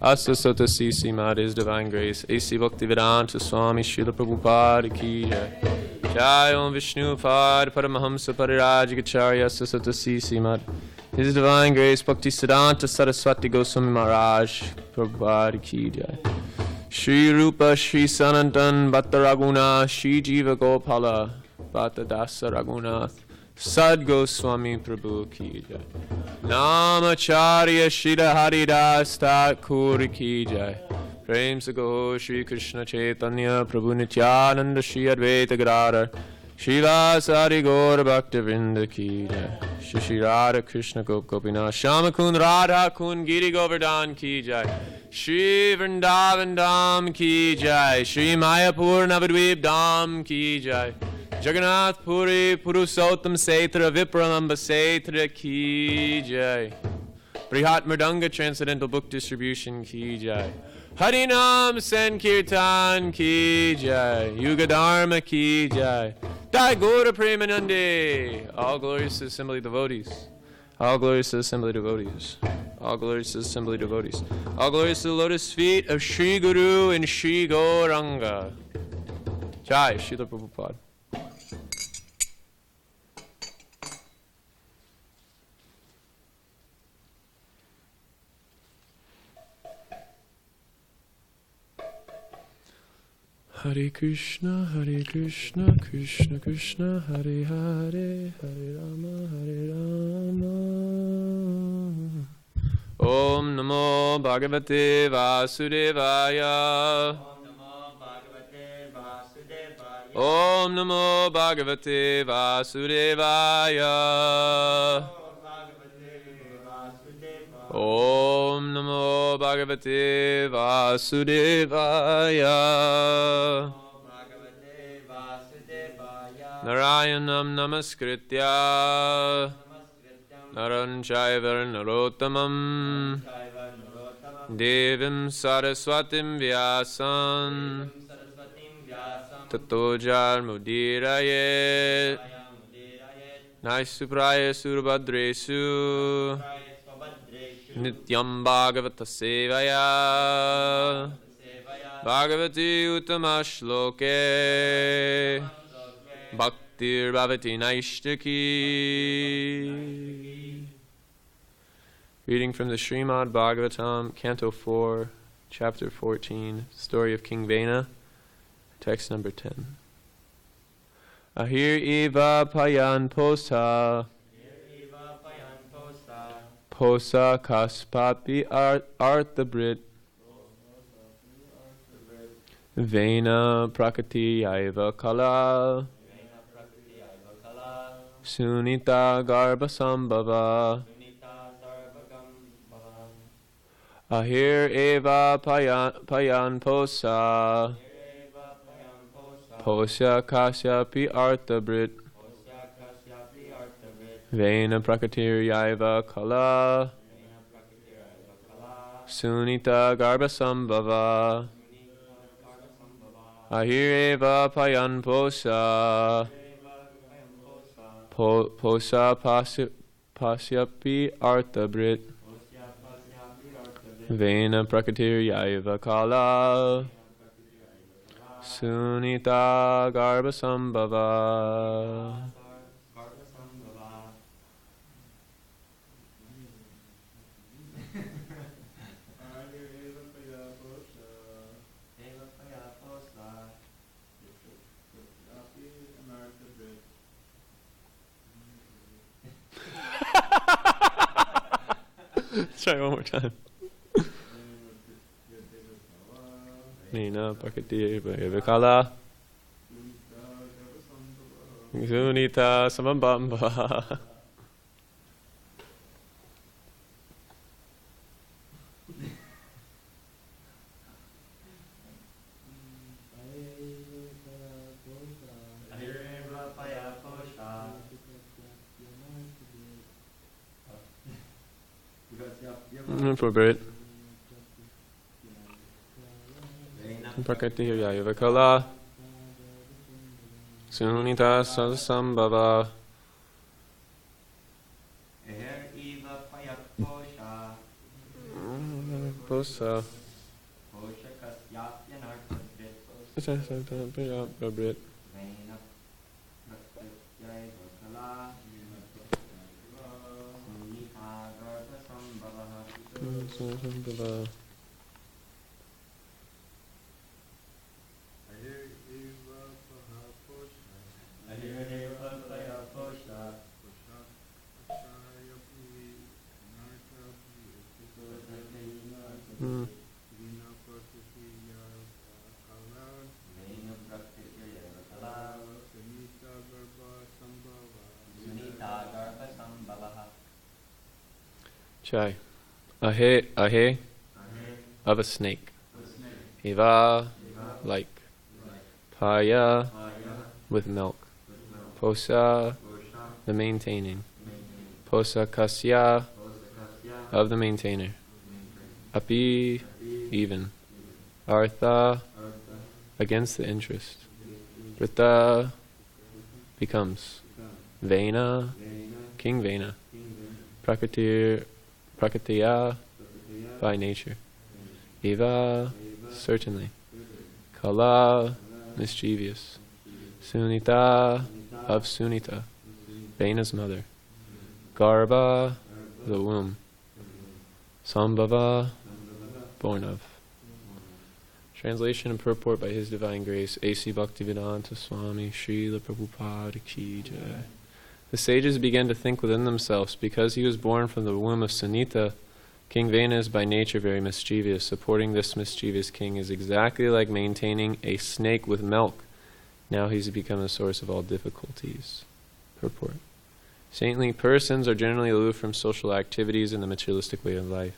Asasota Sisi Mad His Divine Grace, A.C. Bhaktivedanta Swami Srila Prabhupada Ki Jai. Jai Om Vishnu Pad Paramahamsa Parirajikacharya Asasota Sisi Mad His Divine Grace Bhakti Siddhanta Saraswati Goswami Maharaj Prabhupada Ki Jai. Shri Rupa Shri Sanatan Bhatta Raghunath Shri Jiva Gopala Bhatta Dasa Raghunath Sad Goswami Prabhu Ki Jai. Namacharya Shri Haridas Thakur Ki Jai. Prem Sago Shri Krishna Chaitanya Prabhu Nityananda Shri Advaita Gadadhar Shri Vasari Gaur Bhaktivinoda Ki Jai. Shri Shri Radha Krishna Gop Gopinath Shama Kund Radha Kund Giri Govardhan Ki Jai. Shri Vrindavan Dham Ki Jai. Shri Mayapur Navadvip Dham Ki Jai. Jagannath Puri Purusottam Setra Vipralamba Setra Ki Jai. Brihat Mridanga Transcendental Book Distribution Ki Jai. Harinam Sankirtan Ki Jai. Yuga Dharma Ki Jai. Dai Gora Premanande. All glorious to Assembly devotees. All glorious to Assembly devotees. All glorious to Assembly devotees. All glorious to the lotus feet of Sri Guru and Sri Gauranga. Jai, Srila Prabhupada. Hare Krishna, Krishna Krishna, Hare Hare, Hare Rama. Om Namo Bhagavate Vasudevaya. Om Namo Bhagavate Vasudevaya. Om Namo Bhagavate Vasudevaya. Narayanam Namaskritya Naran Chaiva Narottamam Devim Saraswatim Vyasan Tato Jarmudirayet Naisupraya Surabhadresu Nityam Bhagavata Sevaya Bhagavati Uttama Shloke Bhaktir Bhavati Naishtaki. Reading from the srimadbhagavatam, Canto 4, Chapter 14, Story of King Vena, text number 10. Ahir eva payan posa Posa kaspapi arthabrit Vena prakati yaiva kala Sunita garba sambhava Ahir eva payan posa Posa kasyapi arthabrit Vena prakatir yaiva kala Sunita garba sambhava Ahireva payan posa Posa pasyapi arthabrit Vena prakatir yaiva kala Sunita garba sambhava. Try one more time. Nina Pakati Vikala Sunita Samabamba. Appropriate. Prakati Yaya Kala Sunita Sasambhava Posa. Chai. Ahe, ahe, of a snake. Eva, like. Paya, with milk. Posa, the maintaining. Posa kasya, of the maintainer. Api, even. Artha, against the interest. Vrita, becomes. Vena, King Vena. Prakatiya, by nature. Eva, certainly. Kala, mischievous. Sunita, of Sunita, Vena's mother. Garbha, the womb. Sambhava, born of. Translation and purport by His Divine Grace, A.C. Bhaktivedanta Swami Srila Prabhupada Ki Jai. The sages began to think within themselves, because he was born from the womb of Sunita, King Vena is by nature very mischievous. Supporting this mischievous king is exactly like maintaining a snake with milk. Now he's become a source of all difficulties. Purport. Saintly persons are generally aloof from social activities and the materialistic way of life.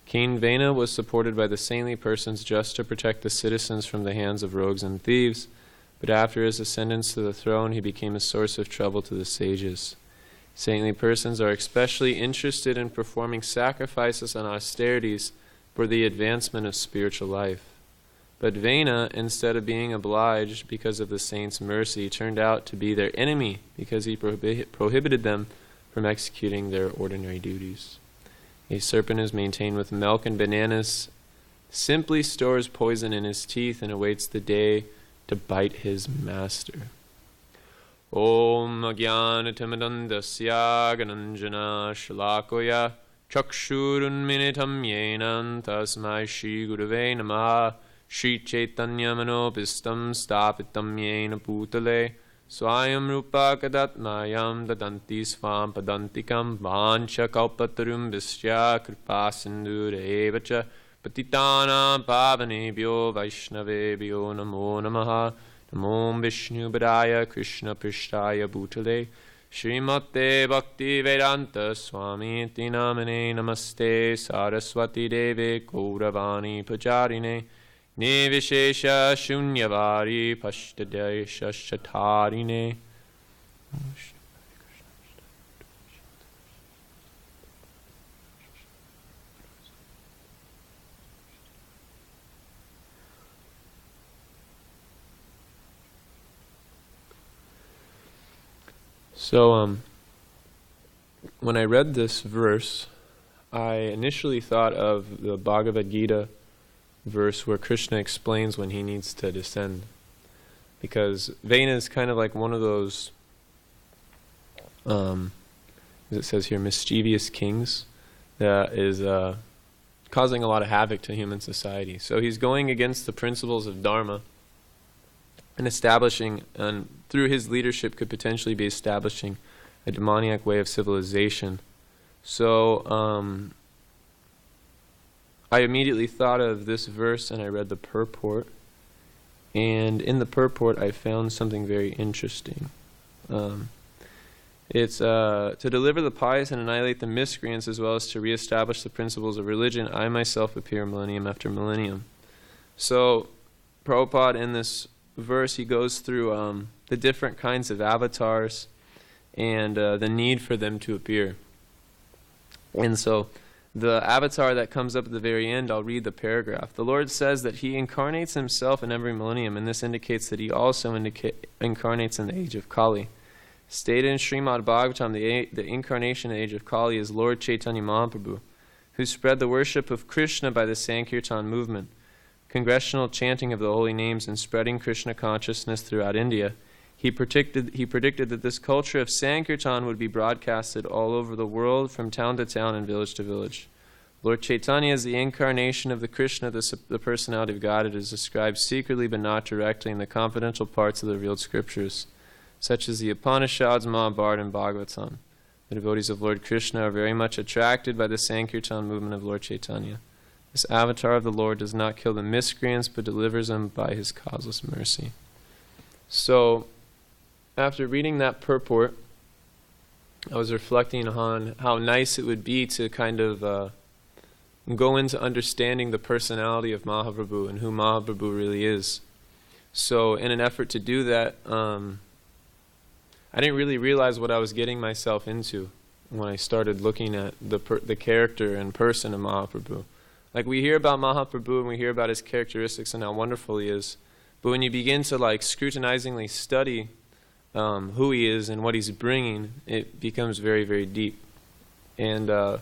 King Vena was supported by the saintly persons just to protect the citizens from the hands of rogues and thieves, but after his ascendance to the throne, he became a source of trouble to the sages. Saintly persons are especially interested in performing sacrifices and austerities for the advancement of spiritual life. But Vena, instead of being obliged because of the saints' mercy, turned out to be their enemy because he prohibited them from executing their ordinary duties. A serpent is maintained with milk and bananas, simply stores poison in his teeth and awaits the day to bite his master. Om Agyanatimadandasya Gananjana Shalakoya Chakshurunminitam Yenan Tasmai Shri Gurave Namaha Shri Chaitanya Manopistam Stapitam Yena Putale Swayam Rupa Kadatmayam Dadanti Swam Padantikam Vancha Kalpatarum Visya Kripa Sindhurevacha Patitana Pavanebhyo Vaishnavebhyo Namo Namaha Namo Vishnu Padaya Krishna Prishtaya Bhutale Srimate Bhakti Vedanta Swami Tinamane Namaste Saraswati Deve Gauravani Pajarine Nivishesha Shunyavari Pashtadesha Shatarine. So, when I read this verse, I initially thought of the Bhagavad Gita verse where Krishna explains when he needs to descend. Because Vena is kind of like one of those, as it says here, mischievous kings that is causing a lot of havoc to human society. So he's going against the principles of Dharma and establishing, and through his leadership could potentially be establishing a demoniac way of civilization. So I immediately thought of this verse and I read the purport. And in the purport I found something very interesting. It's to deliver the pious and annihilate the miscreants, as well as to reestablish the principles of religion, I myself appear millennium after millennium. So Prabhupada in this verse, he goes through the different kinds of avatars and the need for them to appear. And so the avatar that comes up at the very end, I'll read the paragraph. The Lord says that he incarnates himself in every millennium, and this indicates that he also incarnates in the age of Kali. Stated in srimadbhagavatam, the incarnation in the age of Kali is Lord Chaitanya Mahaprabhu, who spread the worship of Krishna by the Sankirtan movement, congressional chanting of the holy names, and spreading Krishna consciousness throughout India. He predicted that this culture of Sankirtan would be broadcasted all over the world, from town to town and village to village. Lord Chaitanya is the incarnation of the Krishna, the personality of God. It is described secretly but not directly in the confidential parts of the revealed scriptures, such as the Upanishads, Mahabharata, and Bhagavatam. The devotees of Lord Krishna are very much attracted by the Sankirtan movement of Lord Chaitanya. This avatar of the Lord does not kill the miscreants, but delivers them by his causeless mercy. So, after reading that purport, I was reflecting on how nice it would be to kind of go into understanding the personality of Mahaprabhu and who Mahaprabhu really is. So, in an effort to do that, I didn't really realize what I was getting myself into when I started looking at the character and person of Mahaprabhu. Like, we hear about Mahaprabhu and we hear about his characteristics and how wonderful he is, but when you begin to scrutinizingly study who he is and what he's bringing, it becomes very, very deep. And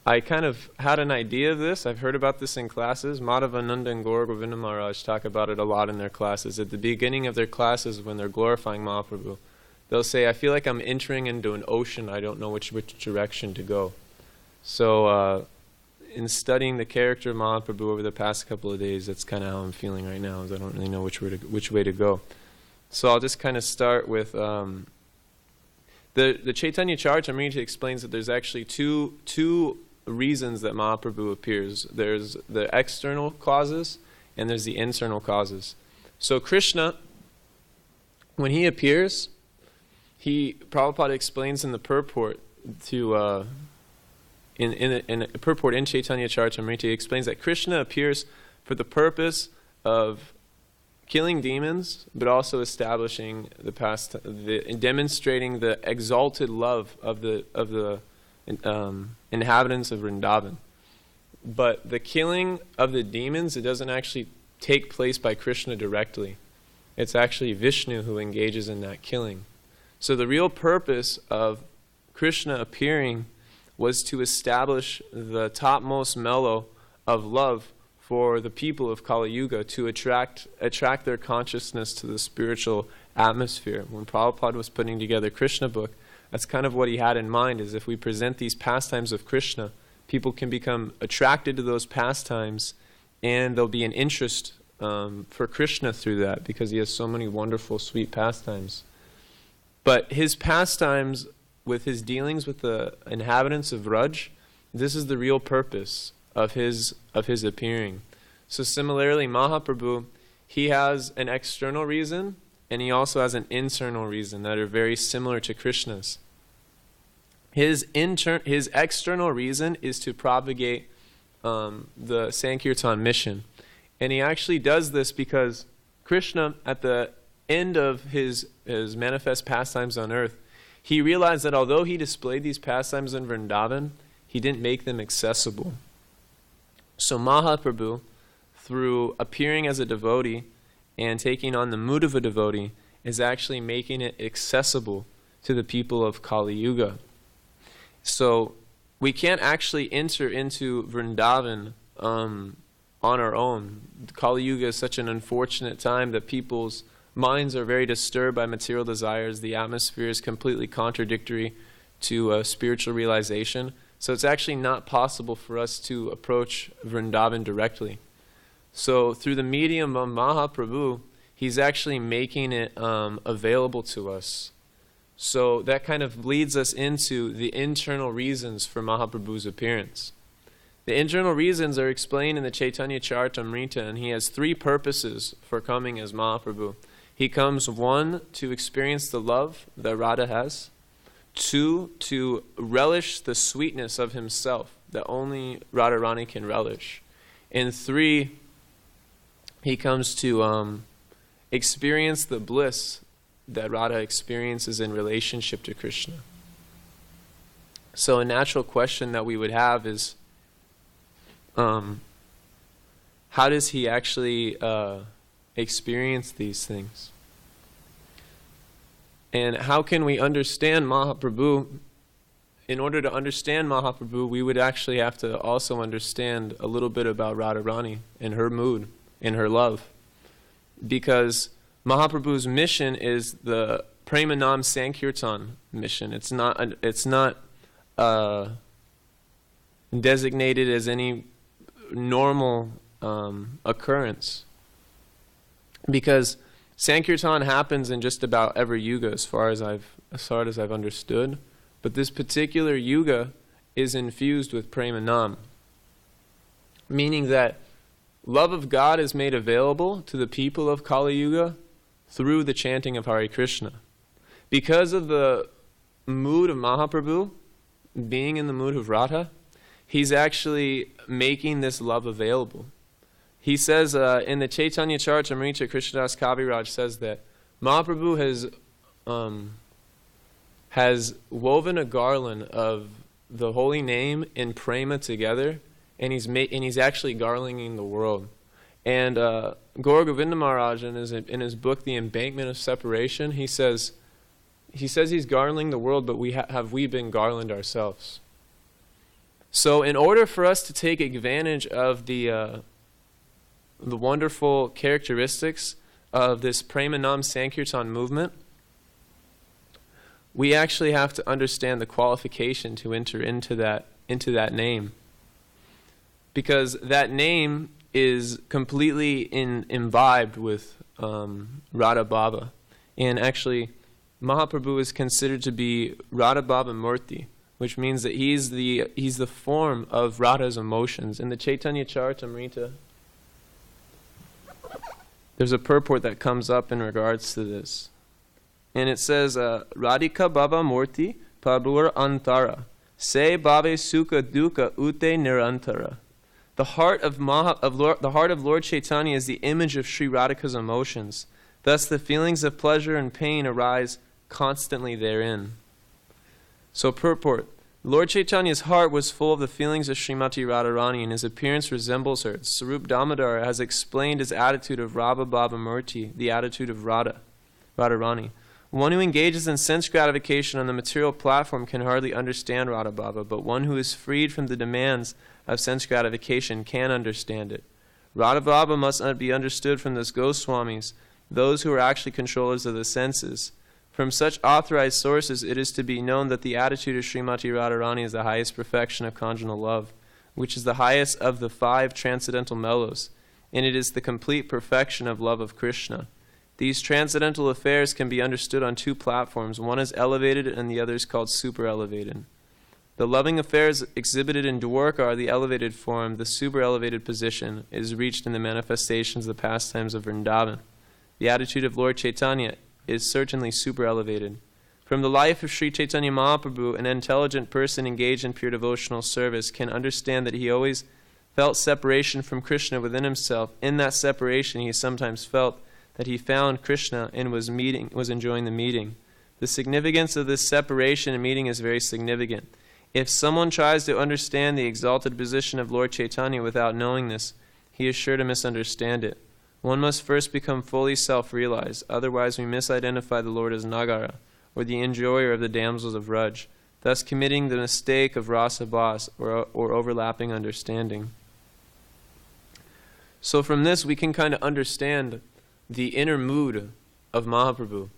I kind of had an idea of this. I've heard about this in classes. Madhavananda and Gaura Govinda Maharaj talk about it a lot in their classes. At the beginning of their classes, when they're glorifying Mahaprabhu, they'll say, I feel like I'm entering into an ocean. I don't know which direction to go. So in studying the character of Mahaprabhu over the past couple of days, that's kind of how I'm feeling right now, is I don't really know which way to go. So I'll just kind of start with the Chaitanya Charitamrita explains that there's actually two reasons that Mahaprabhu appears. There's the external causes and there's the internal causes. So Krishna, when he appears, Prabhupada explains in the purport to in a purport in Chaitanya Charitamrita, he explains that Krishna appears for the purpose of killing demons, but also establishing demonstrating the exalted love of the inhabitants of Vrindavan. But the killing of the demons, it doesn't actually take place by Krishna directly. It's actually Vishnu who engages in that killing. So the real purpose of Krishna appearing was to establish the topmost mellow of love for the people of Kali Yuga, to attract their consciousness to the spiritual atmosphere. When Prabhupada was putting together Krishna book, that's kind of what he had in mind, is if we present these pastimes of Krishna, people can become attracted to those pastimes, and there'll be an interest for Krishna through that, because he has so many wonderful, sweet pastimes. But his pastimes, with his dealings with the inhabitants of Vraj, this is the real purpose of his appearing. So similarly, Mahaprabhu, he has an external reason, and he also has an internal reason that are very similar to Krishna's. His external reason is to propagate the Sankirtan mission. And he actually does this because Krishna, at the end of his manifest pastimes on earth, he realized that although he displayed these pastimes in Vrindavan, he didn't make them accessible. So Mahaprabhu, through appearing as a devotee and taking on the mood of a devotee, is actually making it accessible to the people of Kali Yuga. So we can't actually enter into Vrindavan on our own. Kali Yuga is such an unfortunate time that people's minds are very disturbed by material desires. The atmosphere is completely contradictory to spiritual realization. So it's actually not possible for us to approach Vrindavan directly. So through the medium of Mahaprabhu, he's actually making it available to us. So that kind of leads us into the internal reasons for Mahaprabhu's appearance. The internal reasons are explained in the Chaitanya Charitamrita, and he has three purposes for coming as Mahaprabhu. He comes, 1, to experience the love that Radha has. 2, to relish the sweetness of himself that only Radharani can relish. And 3, he comes to experience the bliss that Radha experiences in relationship to Krishna. So a natural question that we would have is, how does he actually experience these things? And how can we understand Mahaprabhu in order to understand Mahaprabhu, we would actually have to also understand a little bit about Radharani and her mood and her love. Because Mahaprabhu's mission is the Premanam Sankirtan mission. It's not designated as any normal occurrence. Because Sankirtan happens in just about every yuga as far as I've understood. But this particular yuga is infused with Premanam, meaning that love of God is made available to the people of Kali Yuga through the chanting of Hare Krishna. Because of the mood of Mahaprabhu, being in the mood of Radha, he's actually making this love available. He says in the Chaitanya Charitamrita, Krishnadas Kaviraj says that Mahaprabhu has woven a garland of the holy name and prema together, and he's actually garlanding the world. And Gaura Govinda Maharaj in his book The Embankment of Separation, he says he's garlanding the world, but have we been garland ourselves? So in order for us to take advantage of the wonderful characteristics of this Premanam Sankirtan movement, we actually have to understand the qualification to enter into that name. Because that name is completely imbibed with Radha Baba. And actually, Mahaprabhu is considered to be Radha Baba Murti, which means that he's the form of Radha's emotions. In the Chaitanya Charitamrita, there's a purport that comes up in regards to this. And it says, Radhika Baba Murti Prabhur Antara, Se Bhabe Sukha Dukkha Ute Nirantara. The heart of Lord Chaitanya is the image of Sri Radhika's emotions. Thus the feelings of pleasure and pain arise constantly therein. So purport. Lord Chaitanya's heart was full of the feelings of Srimati Radharani, and his appearance resembles her. Sarup Damodara has explained his attitude of Radha Baba Murti, the attitude of Radharani. One who engages in sense gratification on the material platform can hardly understand Radha Baba, but one who is freed from the demands of sense gratification can understand it. Radha Baba must not be understood from those Goswamis, those who are actually controllers of the senses. From such authorized sources, it is to be known that the attitude of Srimati Radharani is the highest perfection of conjugal love, which is the highest of the 5 transcendental mellows, and it is the complete perfection of love of Krishna. These transcendental affairs can be understood on 2 platforms. One is elevated and the other is called super elevated. The loving affairs exhibited in Dwarka are the elevated form. The super elevated position is reached in the manifestations of the pastimes of Vrindavan. The attitude of Lord Chaitanya is certainly super elevated. From the life of Sri Chaitanya Mahaprabhu, an intelligent person engaged in pure devotional service can understand that he always felt separation from Krishna within himself. In that separation, he sometimes felt that he found Krishna and was enjoying the meeting. The significance of this separation and meeting is very significant. If someone tries to understand the exalted position of Lord Chaitanya without knowing this, he is sure to misunderstand it. One must first become fully self-realized, otherwise we misidentify the Lord as Nagara, or the enjoyer of the damsels of Raj, thus committing the mistake of rasa bhas, or overlapping understanding. So from this we can kind of understand the inner mood of Mahaprabhu.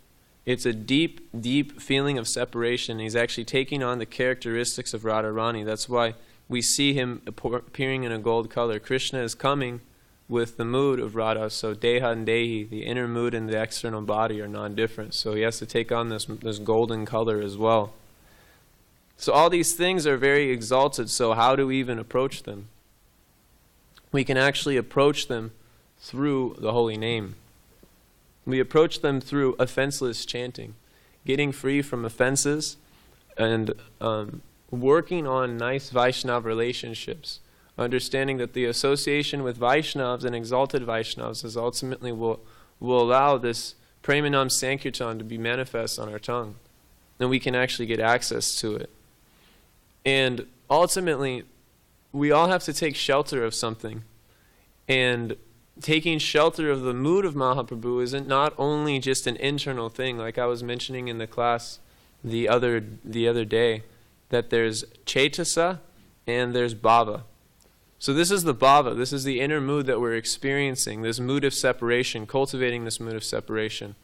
It's a deep, deep feeling of separation. He's actually taking on the characteristics of Radharani. That's why we see him appearing in a gold color. Krishna is coming with the mood of Radha. So Deha and Dehi, the inner mood and the external body are non-different. So he has to take on this golden color as well. So all these things are very exalted. So how do we even approach them? We can actually approach them through the holy name. We approach them through offenseless chanting, getting free from offenses, and working on nice Vaishnava relationships, understanding that the association with Vaishnavas and exalted Vaishnavas is ultimately will allow this Premanam Sankirtan to be manifest on our tongue, and we can actually get access to it. And ultimately, we all have to take shelter of something, and taking shelter of the mood of Mahaprabhu isn't not only just an internal thing, like I was mentioning in the class the other day, that there's Chaitasa and there's Bhava. So this is the Bhava, this is the inner mood that we're experiencing, this mood of separation, cultivating this mood of separation.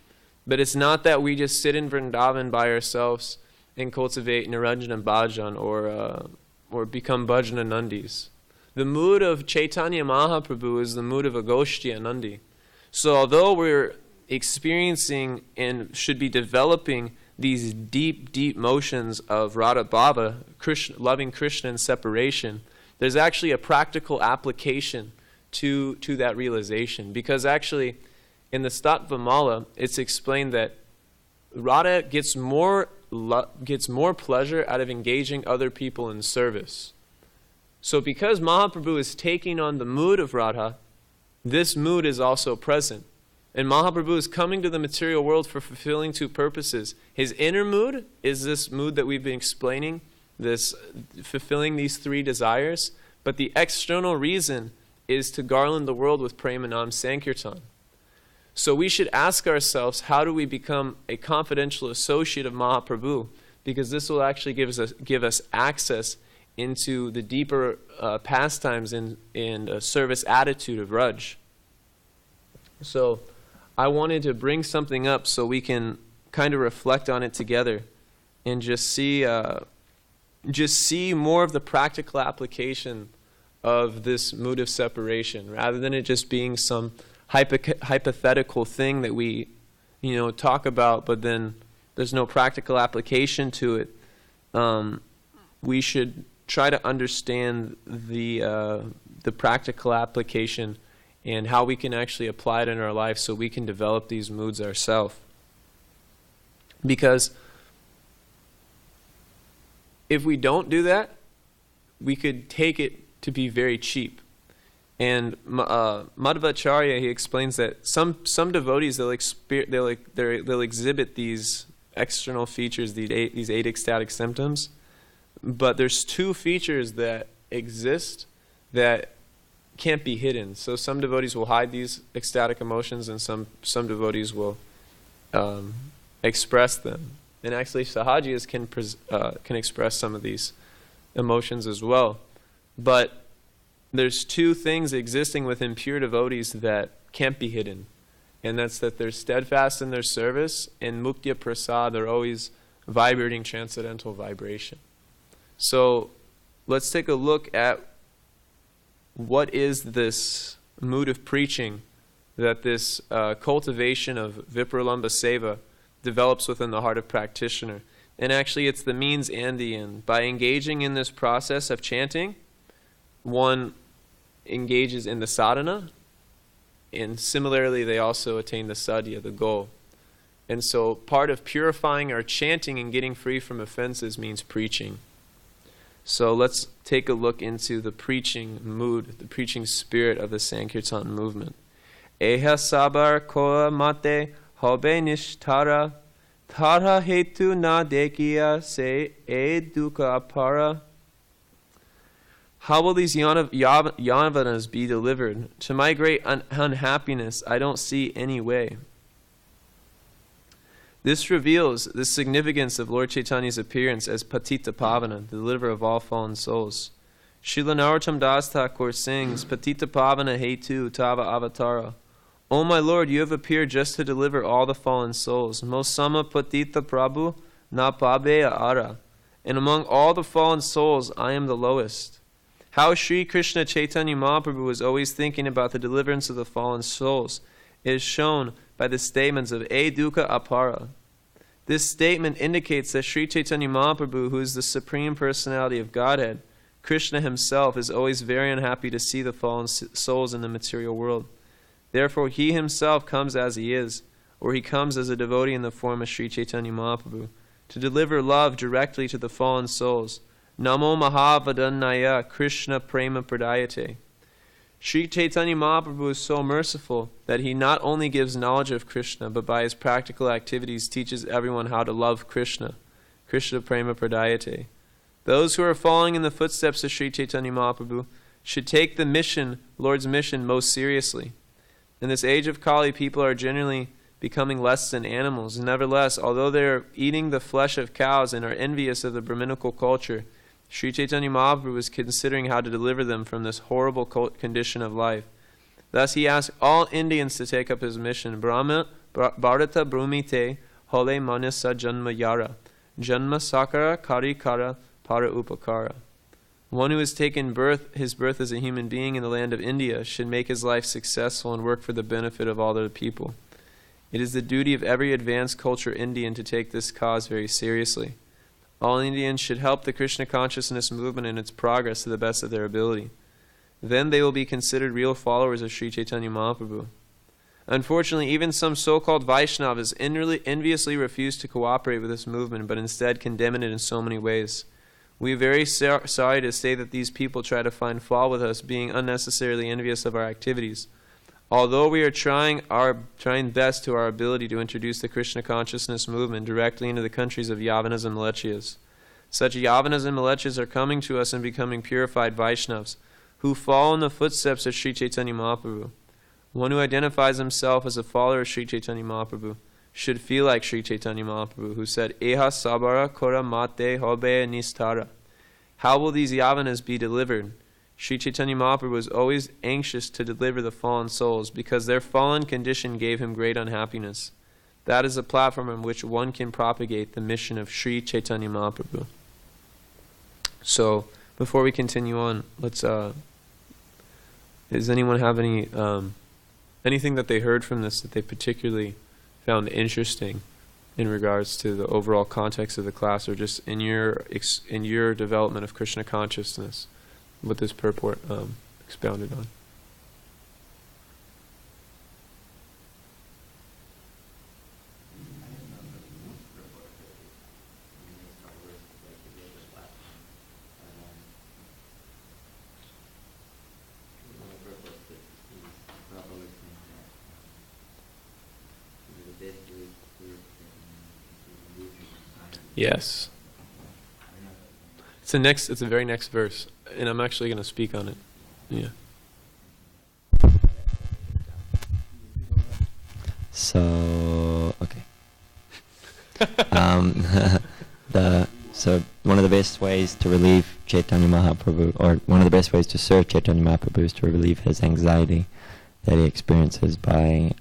But it's not that we just sit in Vrindavan by ourselves and cultivate Niranjana Bhajan or become Bhajana Nandis. The mood of Chaitanya Mahaprabhu is the mood of a Goshtiya Nandi. So although we're experiencing and should be developing these deep, deep motions of Radha Bhava, Krishna, loving Krishna and separation, there's actually a practical application to that realization. Because actually, in the Stattvamala, it's explained that Radha gets more pleasure out of engaging other people in service. So because Mahaprabhu is taking on the mood of Radha, this mood is also present. And Mahaprabhu is coming to the material world for fulfilling two purposes. His inner mood is this mood that we've been explaining, this fulfilling these three desires. But the external reason is to garland the world with Prema Nam Sankirtan. So we should ask ourselves, how do we become a confidential associate of Mahaprabhu? Because this will actually give us access into the deeper pastimes and service attitude of Raj. So I wanted to bring something up so we can kind of reflect on it together and just see more of the practical application of this mood of separation, rather than it just being some hypothetical thing that we talk about, but then there's no practical application to it. We should try to understand the practical application and how we can actually apply it in our life so we can develop these moods ourselves. Because if we don't do that, we could take it to be very cheap. And Madhvacharya, he explains that some devotees, they'll exhibit these external features, these eight ecstatic symptoms, but there's two features that exist that can't be hidden. So some devotees will hide these ecstatic emotions, and some devotees will express them. And actually, Sahajiyas can express some of these emotions as well. But there's two things existing within pure devotees that can't be hidden. And that's that they're steadfast in their service, and Muktya Prasad, they're always vibrating transcendental vibration. So let's take a look at what is this mood of preaching that this cultivation of Vipralamba Seva develops within the heart of practitioner. And actually it's the means and the end. By engaging in this process of chanting, one engages in the sadhana, and similarly they also attain the sadhya, the goal. And so part of purifying our chanting and getting free from offenses means preaching. So let's take a look into the preaching mood, the preaching spirit of the Sankirtan movement. Eha sabar koa mate hobe nishtara tara hetu na dekiya se e dukkha apara. How will these yavanas be delivered? To my great unhappiness, I don't see any way. This reveals the significance of Lord Chaitanya's appearance as Patita Pavana, the deliverer of all fallen souls. Srila Narottam Das Thakur sings, Patita Pavana Hetu Tava Avatara. O my Lord, you have appeared just to deliver all the fallen souls. Mosama Patita Prabhu Na Pabeya Ara. And among all the fallen souls, I am the lowest. How Sri Krishna Chaitanya Mahaprabhu is always thinking about the deliverance of the fallen souls is shown by the statements of E Dukkha Apara. This statement indicates that Sri Chaitanya Mahaprabhu, who is the Supreme Personality of Godhead, Krishna himself, is always very unhappy to see the fallen souls in the material world. Therefore, he himself comes as he is, or he comes as a devotee in the form of Sri Chaitanya Mahaprabhu, to deliver love directly to the fallen souls. Namo Mahavadannaya Krishna Prema Pradayate. Sri Chaitanya Mahaprabhu is so merciful that he not only gives knowledge of Krishna, but by his practical activities teaches everyone how to love Krishna. Krishna Prema Pradayate. Those who are following in the footsteps of Sri Chaitanya Mahaprabhu should take the mission, Lord's mission, most seriously. In this age of Kali, people are generally becoming less than animals. Nevertheless, although they are eating the flesh of cows and are envious of the Brahminical culture, Sri Chaitanya Mahaprabhu is considering how to deliver them from this horrible condition of life. Thus he asked all Indians to take up his mission. Brahma Bharata Brumite Hole Manasa Janma Yara Janma Sakara Karikara Para Upakara. One who has taken his birth as a human being in the land of India should make his life successful and work for the benefit of all other people. It is the duty of every advanced culture Indian to take this cause very seriously. All Indians should help the Krishna consciousness movement in its progress to the best of their ability. Then they will be considered real followers of Sri Chaitanya Mahaprabhu. Unfortunately, even some so-called Vaishnavas enviously refuse to cooperate with this movement, but instead condemn it in so many ways. We are very sorry to say that these people try to find fault with us, being unnecessarily envious of our activities. Although we are trying best to our ability to introduce the Krishna consciousness movement directly into the countries of Yavanas and Mlecchas. Such Yavanas and Mlecchas are coming to us and becoming purified Vaishnavas, who follow in the footsteps of Sri Chaitanya Mahaprabhu. One who identifies himself as a follower of Sri Chaitanya Mahaprabhu should feel like Sri Chaitanya Mahaprabhu, who said, Eha sabara kora mate hobe nistara. How will these Yavanas be delivered? Sri Chaitanya Mahaprabhu was always anxious to deliver the fallen souls because their fallen condition gave him great unhappiness. That is a platform on which one can propagate the mission of Sri Chaitanya Mahaprabhu. So, before we continue on, let's, does anyone have anything that they heard from this that they particularly found interesting in regards to the overall context of the class, or just in your development of Krishna consciousness? What this purport expounded on. Yes. It's the very next verse, and I'm actually going to speak on it. Yeah. So, okay. So one of the best ways to relieve Chaitanya Mahaprabhu, or one of the best ways to serve Chaitanya Mahaprabhu, is to relieve his anxiety that he experiences by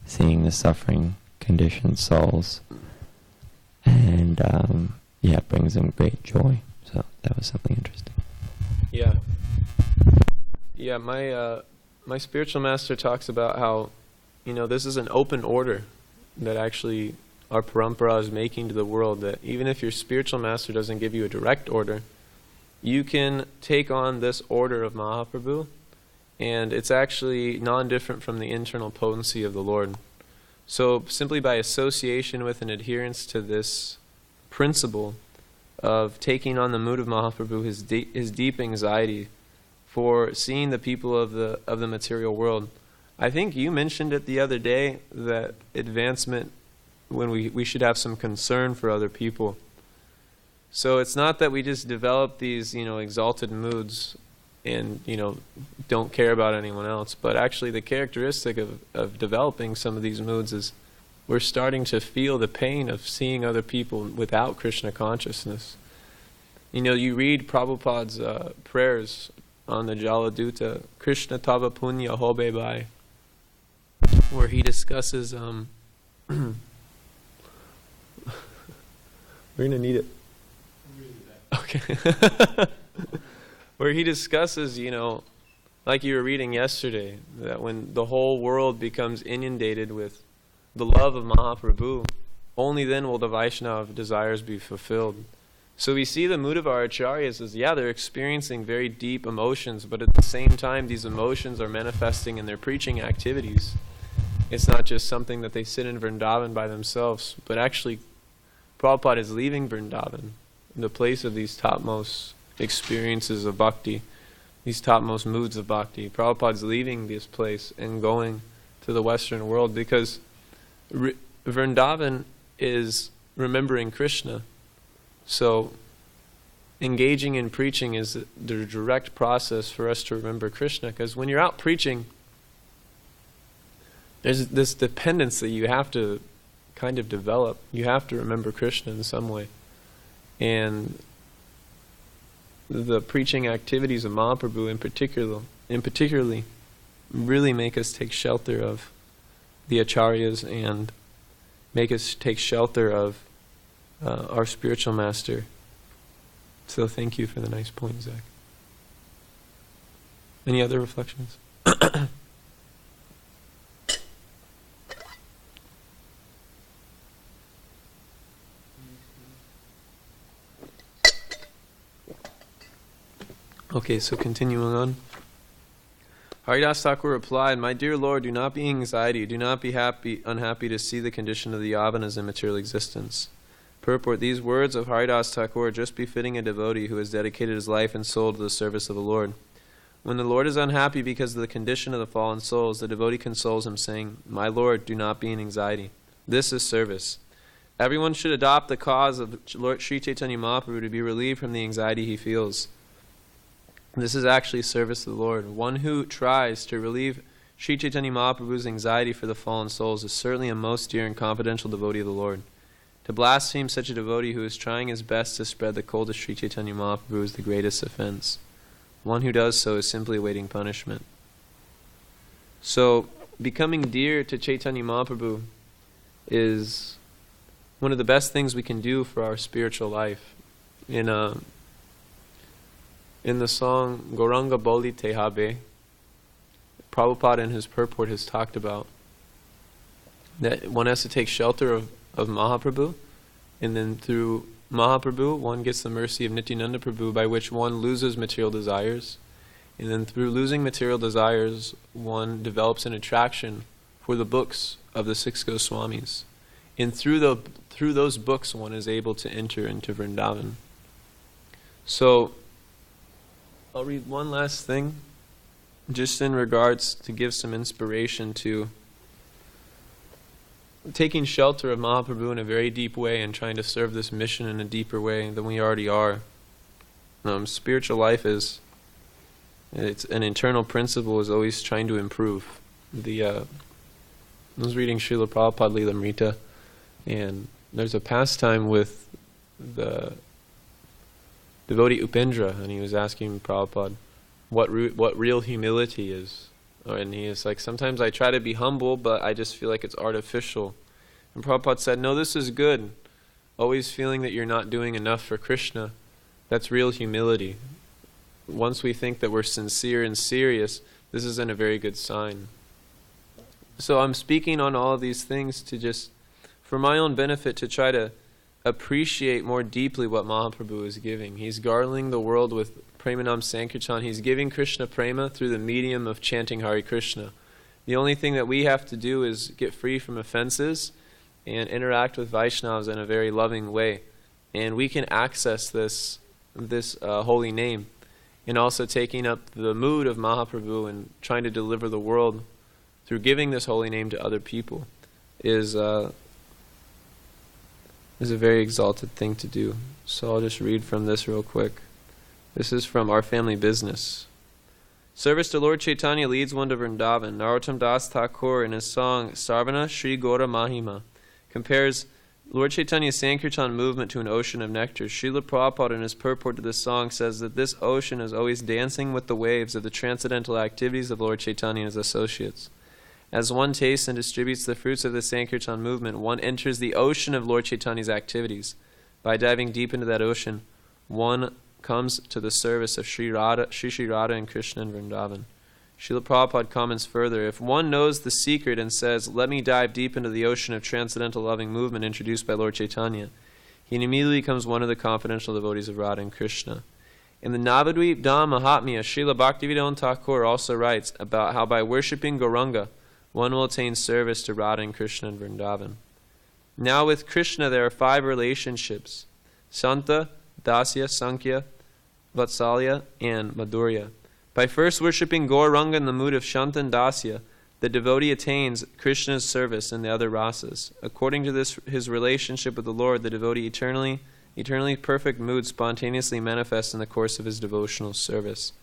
seeing the suffering, conditioned souls. And it brings him great joy. So that was something interesting. Yeah. Yeah, my spiritual master talks about how, this is an open order that actually our parampara is making to the world, that even if your spiritual master doesn't give you a direct order, you can take on this order of Mahaprabhu, and it's actually non-different from the internal potency of the Lord. So simply by association with and adherence to this principle of taking on the mood of Mahaprabhu, his deep anxiety for seeing the people of the material world. I think you mentioned it the other day, that advancement, when we should have some concern for other people. So it's not that we just develop these, exalted moods and, don't care about anyone else, but actually the characteristic of developing some of these moods is we're starting to feel the pain of seeing other people without Krishna consciousness. You read Prabhupada's prayers on the Jaladuta, Krishna Tava Punya Hobe Bai, where he discusses, we're going to need it. Okay. Where he discusses, like you were reading yesterday, that when the whole world becomes inundated with the love of Mahaprabhu, only then will the Vaishnava desires be fulfilled. So we see the mood of our acharyas as, they're experiencing very deep emotions, but at the same time these emotions are manifesting in their preaching activities. It's not just something that they sit in Vrindavan by themselves, but actually Prabhupada is leaving Vrindavan, the place of these topmost experiences of bhakti, these topmost moods of bhakti. Prabhupada is leaving this place and going to the Western world, because Vrindavan is remembering Krishna. So engaging in preaching is the direct process for us to remember Krishna, because when you're out preaching, there's this dependence that you have to kind of develop. You have to remember Krishna in some way. And the preaching activities of Mahaprabhu in particularly really make us take shelter of the acharyas and make us take shelter of our spiritual master. So thank you for the nice point, Zach. Any other reflections? Okay, so continuing on. Haridas Thakur replied, "My dear Lord, do not be anxiety, do not be unhappy to see the condition of the yavanas in material existence." Purport: these words of Haridas Thakur are just befitting a devotee who has dedicated his life and soul to the service of the Lord. When the Lord is unhappy because of the condition of the fallen souls, the devotee consoles him, saying, "My Lord, do not be in anxiety." This is service. Everyone should adopt the cause of Lord Sri Chaitanya Mahaprabhu to be relieved from the anxiety he feels. This is actually service to the Lord. One who tries to relieve Sri Chaitanya Mahaprabhu's anxiety for the fallen souls is certainly a most dear and confidential devotee of the Lord. To blaspheme such a devotee who is trying his best to spread the cult of Sri Chaitanya Mahaprabhu is the greatest offense. One who does so is simply awaiting punishment. So, becoming dear to Chaitanya Mahaprabhu is one of the best things we can do for our spiritual life. In the song Gauranga Boli Tehabe, Prabhupada in his purport has talked about that one has to take shelter of Mahaprabhu, and then through Mahaprabhu one gets the mercy of Nityananda Prabhu, by which one loses material desires, and then through losing material desires one develops an attraction for the books of the six Goswamis, and through those books one is able to enter into Vrindavan. So I'll read one last thing, just in regards to give some inspiration to taking shelter of Mahaprabhu in a very deep way and trying to serve this mission in a deeper way than we already are. Spiritual life it's an internal principle, is always trying to improve. I was reading Srila Prabhupada Lilamrita, and there's a pastime with the devotee Upendra, and he was asking Prabhupada what real humility is. And he is like, sometimes I try to be humble, but I just feel like it's artificial. And Prabhupada said, no, this is good. Always feeling that you're not doing enough for Krishna, that's real humility. Once we think that we're sincere and serious, this isn't a very good sign. So I'm speaking on all of these things to just, for my own benefit, to try to appreciate more deeply what Mahaprabhu is giving. He's garlanding the world with Premanam Sankirtan. He's giving Krishna Prema through the medium of chanting Hare Krishna. The only thing that we have to do is get free from offenses and interact with Vaishnavas in a very loving way. And we can access this holy name. And also taking up the mood of Mahaprabhu and trying to deliver the world through giving this holy name to other people is a very exalted thing to do. So I'll just read from this real quick. This is from Our Family Business. Service to Lord Chaitanya leads one to Vrindavan. Narottam Das Thakur in his song Sarvana Sri Gora Mahima compares Lord Chaitanya's Sankirtan movement to an ocean of nectar. Srila Prabhupada in his purport to this song says that this ocean is always dancing with the waves of the transcendental activities of Lord Chaitanya and his associates. As one tastes and distributes the fruits of the Sankirtan movement, one enters the ocean of Lord Chaitanya's activities. By diving deep into that ocean, one comes to the service of Sri Radha and Krishna in Vrindavan. Srila Prabhupada comments further, if one knows the secret and says, let me dive deep into the ocean of transcendental loving movement introduced by Lord Chaitanya, he immediately becomes one of the confidential devotees of Radha and Krishna. In the Navadvip Dham Mahatmya, Srila Bhaktivedanta Thakur also writes about how by worshipping Gauranga, one will attain service to Radha and Krishna in Vrindavan. Now with Krishna there are 5 relationships: Santa, Dasya, Sankhya, Vatsalya, and Madhurya. By first worshipping Gauranga in the mood of Shanta and Dasya, the devotee attains Krishna's service in the other rasas. According to his relationship with the Lord, the devotee eternally perfect mood spontaneously manifests in the course of his devotional service.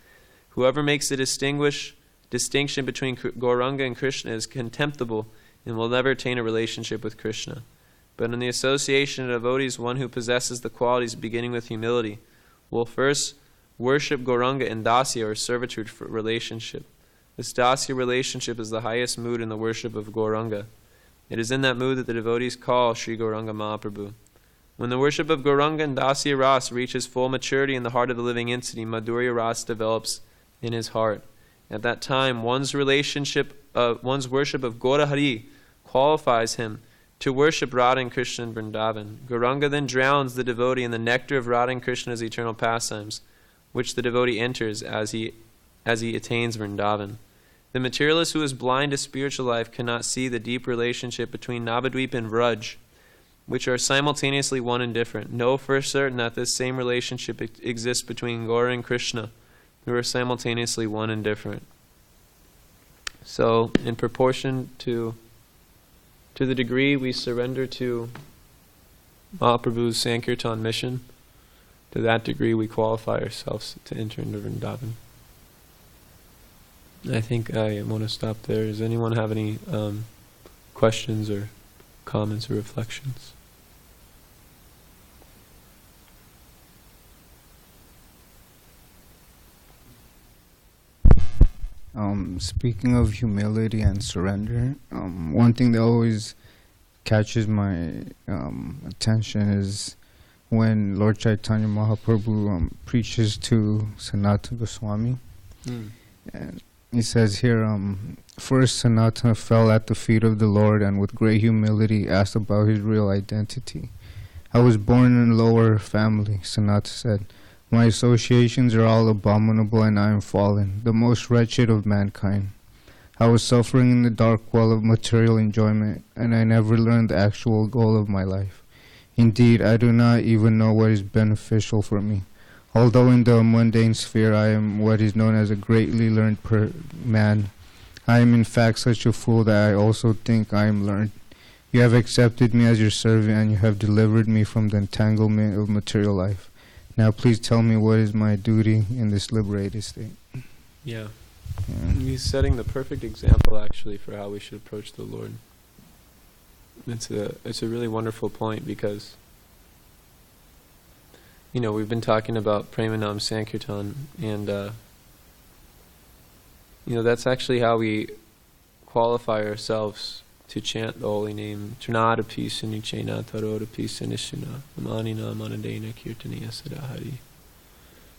Whoever makes a distinguished distinction between Gauranga and Krishna is contemptible and will never attain a relationship with Krishna. But in the association of devotees, one who possesses the qualities beginning with humility will first worship Gauranga in dasya, or servitude for relationship. This dasya relationship is the highest mood in the worship of Gauranga. It is in that mood that the devotees call Sri Gauranga Mahaprabhu. When the worship of Gauranga and dasya ras reaches full maturity in the heart of the living entity, Madhurya ras develops in his heart. At that time, one's worship of Gaura Hari qualifies him to worship Radha and Krishna in Vrindavan. Gauranga then drowns the devotee in the nectar of Radha and Krishna's eternal pastimes, which the devotee enters as he attains Vrindavan. The materialist who is blind to spiritual life cannot see the deep relationship between Navadvip and Vraj, which are simultaneously one and different. Know for certain that this same relationship exists between Gaura and Krishna, who are simultaneously one and different. So, in proportion to the degree we surrender to Mahaprabhu's Sankirtan mission, to that degree we qualify ourselves to enter into Vrindavan. I think I want to stop there. Does anyone have any questions or comments or reflections? Speaking of humility and surrender, one thing that always catches my attention is when Lord Chaitanya Mahaprabhu preaches to Sanatana Goswami. And he says here, first Sanatana fell at the feet of the Lord and with great humility asked about his real identity. I was born in a lower family, Sanatana said. My associations are all abominable and I am fallen, the most wretched of mankind. I was suffering in the dark well of material enjoyment, and I never learned the actual goal of my life. Indeed, I do not even know what is beneficial for me. Although in the mundane sphere I am what is known as a greatly learned man, I am in fact such a fool that I also think I am learned. You have accepted me as your servant, and you have delivered me from the entanglement of material life. Now please tell me what is my duty in this liberated state. Yeah. He's setting the perfect example actually for how we should approach the Lord. It's a really wonderful point because we've been talking about Premanam Sankirtan, and that's actually how we qualify ourselves to chant the holy name. Trinadapi Sunichena Tarodapi Sunishuna Amanina Manadena Kirtaniya Sadahari.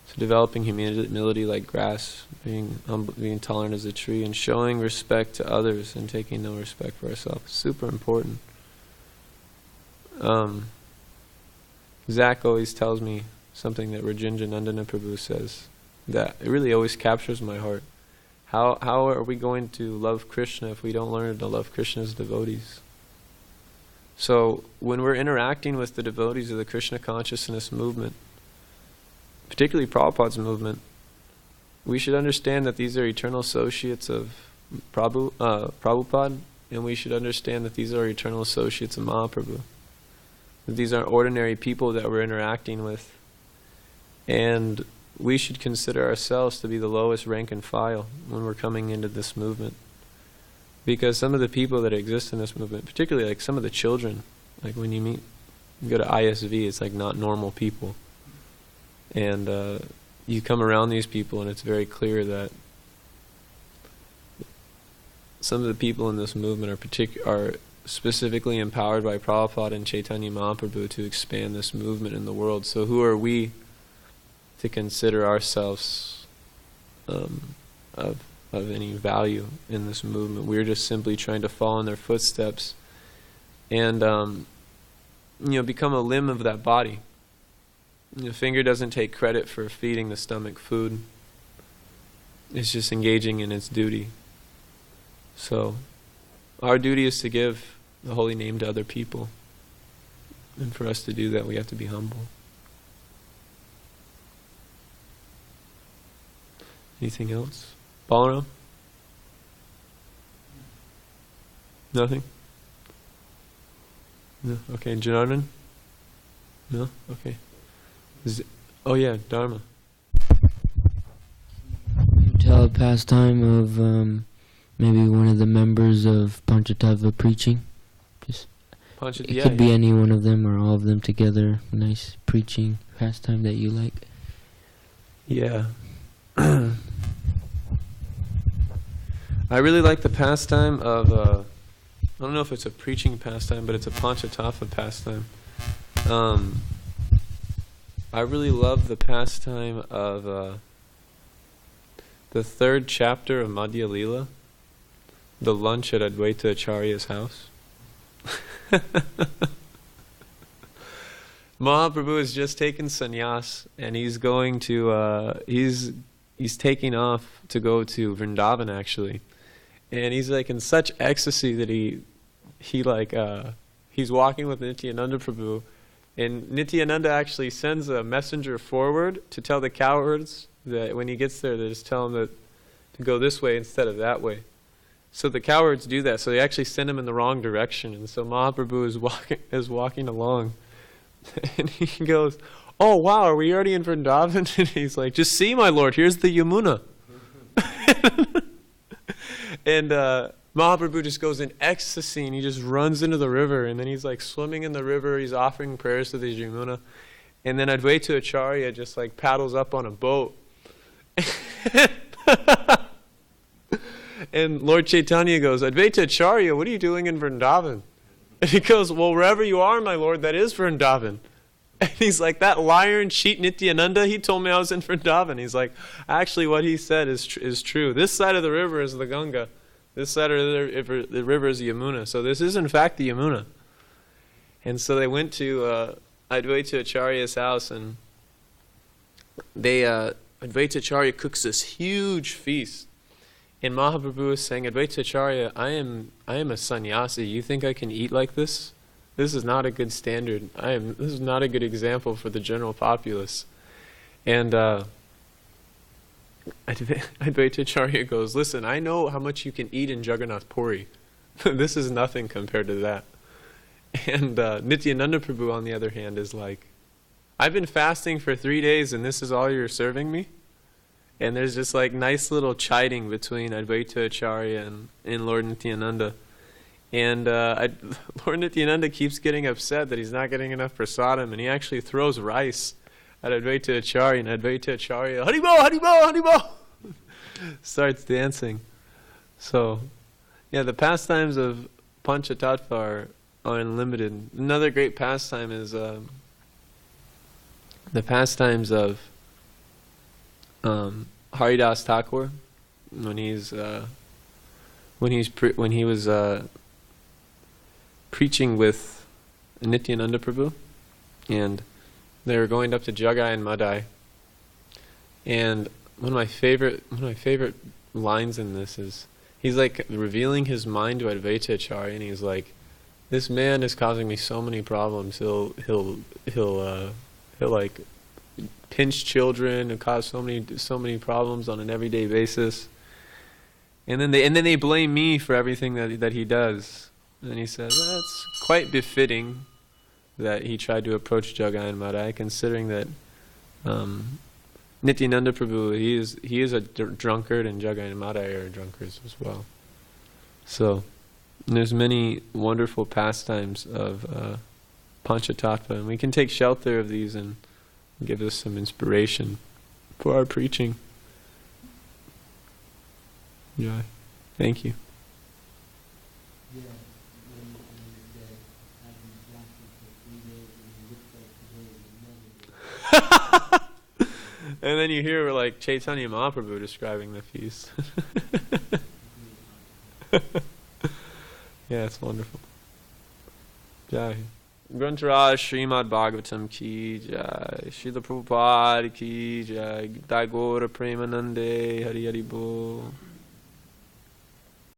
So developing humility like grass, being tolerant as a tree, and showing respect to others and taking no respect for ourselves. Super important. Zach always tells me something that Rajendra Nandana Prabhu says that it really always captures my heart. How are we going to love Krishna if we don't learn to love Krishna's devotees? So when we're interacting with the devotees of the Krishna consciousness movement, particularly Prabhupada's movement, we should understand that these are eternal associates of Prabhupada, and we should understand that these are eternal associates of Mahaprabhu. That these aren't ordinary people that we're interacting with. And we should consider ourselves to be the lowest rank and file when we're coming into this movement. Because some of the people that exist in this movement, particularly like some of the children, like when you go to ISV, it's like not normal people. And you come around these people and it's very clear that some of the people in this movement are specifically empowered by Prabhupada and Chaitanya Mahaprabhu to expand this movement in the world. So who are we to consider ourselves of any value in this movement? We're just simply trying to follow in their footsteps and become a limb of that body. The finger doesn't take credit for feeding the stomach food. It's just engaging in its duty. So our duty is to give the holy name to other people. And for us to do that, we have to be humble. Anything else? Balaram? Nothing? No? Okay. Janardan? No? Okay. Oh yeah, Dharma. Can you tell a pastime of maybe one of the members of Panchatattva preaching? Just it could be any one of them or all of them together. Nice preaching pastime that you like. Yeah. I really like the pastime of, I don't know if it's a preaching pastime, but it's a Panchatattva pastime. I really love the pastime of the third chapter of Madhya Lila, the lunch at Advaita Acharya's house. Mahaprabhu has just taken sannyas, and he's going to he's taking off to go to Vrindavan, actually, and he's like in such ecstasy that he's walking with Nityananda Prabhu, and Nityananda actually sends a messenger forward to tell the cowards that when he gets there, they just tell him to go this way instead of that way. So the cowards do that. So they actually send him in the wrong direction. And so Mahaprabhu is walking along, and he goes, "Oh wow, are we already in Vrindavan?" And he's like, "Just see, my lord, here's the Yamuna." And Mahaprabhu just goes in ecstasy, and he just runs into the river, and then he's like swimming in the river. He's offering prayers to the Yamuna, and then Advaita Acharya just like paddles up on a boat. And Lord Chaitanya goes, "Advaita Acharya, what are you doing in Vrindavan?" And he goes, "Well, wherever you are, my lord, that is Vrindavan." And he's like, "That liar and cheat Nityananda, he told me I was in Vrindavan." He's like, "Actually, what he said is true. This side of the river is the Ganga. This side of the river is the Yamuna. So this is, in fact, the Yamuna." And so they went to Advaita Acharya's house, and Advaita Acharya cooks this huge feast. And Mahaprabhu is saying, "Advaita Acharya, I am a sannyasi. You think I can eat like this? This is not a good standard. This is not a good example for the general populace." And Advaita Acharya goes, "Listen, I know how much you can eat in Jagannath Puri. This is nothing compared to that." And Nityananda Prabhu, on the other hand, is like, "I've been fasting for 3 days and this is all you're serving me?" And there's just like nice little chiding between Advaita Acharya and Lord Nityananda. And Lord Nityananda keeps getting upset that he's not getting enough prasadam, and he actually throws rice at Advaita Acharya, and Advaita Acharya, "Haribo, Haribo, Haribo!" starts dancing. So, yeah, the pastimes of Panchatattva are unlimited. Another great pastime is the pastimes of Haridas Thakur, when he was preaching with Nityananda Prabhu, and they were going up to Jagai and Madai. And one of my favorite lines in this is he's like revealing his mind to Advaita Acharya, and he's like, "This man is causing me so many problems. He'll like pinch children and cause so many problems on an everyday basis. And then they blame me for everything that he does." And he says, "That's quite befitting that he tried to approach Jagai and Madai, considering that Nityananda Prabhu, he is a drunkard, and Jagai and Madai are drunkards as well." So there's many wonderful pastimes of Panchatattva, and we can take shelter of these and give us some inspiration for our preaching. Yeah, thank you. And then you hear like Chaitanya Mahaprabhu describing the feast. Yeah, it's wonderful. Jai. Grantaraj srimadbhagavatam ki jai. Srila Prabhupada ki jai. Dagora Premanande Hari Hari Bol.